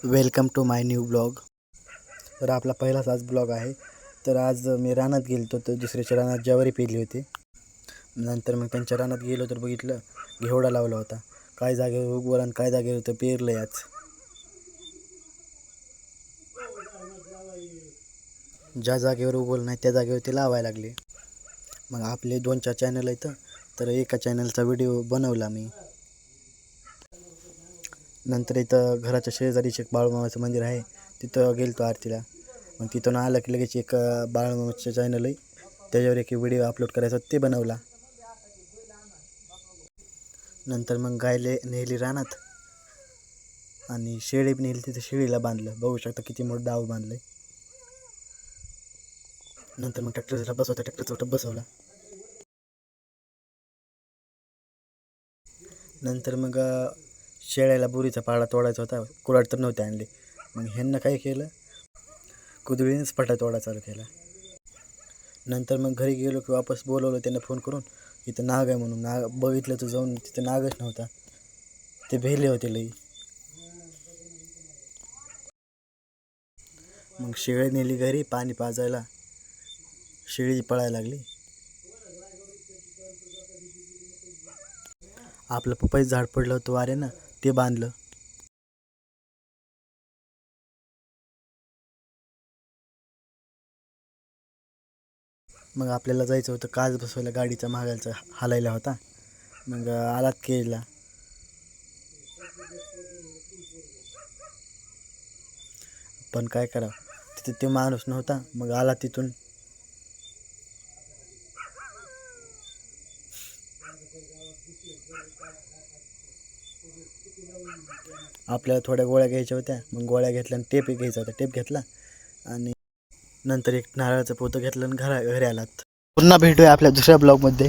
Welcome to my new blog. तर आपला पहिलाच आज ब्लॉग आहे. तर आज मी रानात गेलो तर दुसऱ्याच्या रानात ज्वारी पेरली होती. नंतर मग त्यांच्या रानात गेलो तर बघितलं घेवडा लावला होता. काय जागेवर उगवला आणि काय जागेवर तर पेरलं याच. ज्या जागेवर उगवलं नाही त्या जागेवर ते लावायला लागले. मग आपले 2-4 चॅनल आहेत तर एका चॅनलचा व्हिडिओ बनवला मी. नंतर इथं घराच्या शेजारीच एक बाळूमामाचं मंदिर आहे, तिथं गेलो आरतीला. मग तिथून आलं की लगेच एक बाळूमामाचं चॅनल आहे, त्याच्यावर एक व्हिडिओ अपलोड करायचा ते बनवला. नंतर मग गायले नेली रानात आणि शेळी नेली तिथे शेळीला बांधलं. बघू शकता किती मोठं डाव बांधलंय. नंतर मग ट्रॅक्टरचा बसवला. नंतर मग शेळ्याला बोरीचा पाला तोडायचा होता, कुऱ्हाड तर नव्हते आणले. मग ह्यांना काय केलं, कुदळीनेच पाटा तोडा चालू केला. नंतर मग घरी गेलो की वापस बोलवलं त्यांना फोन करून, इथं नाग आहे म्हणून. बघितलं तर जाऊन तिथं नागच नव्हता, ते भेले होते लई. मग शेळी नेली घरी पाणी पाजायला, शेळी पळायला लागली. आपलं पपईचं झाड पडलं होतं वाऱ्यानं, ते बांधलं. मग आपल्याला जायचं होतं काच बसवायला, गाडीचा मागायचा हालायला होता. मग आलात केला. पण काय करा, तिथे ते माणूस नव्हता. मग आला तिथून. आपल्याला थोड्या गोळ्या घ्यायच्या होत्या. मग गोळ्या घेतल्या आणि टेप घ्यायचा होता, टेप घेतला आणि नंतर एक नारळाचं पोतं घेतलं आणि घरी आलात. पुन्हा भेटूया आपल्या दुसऱ्या ब्लॉगमध्ये.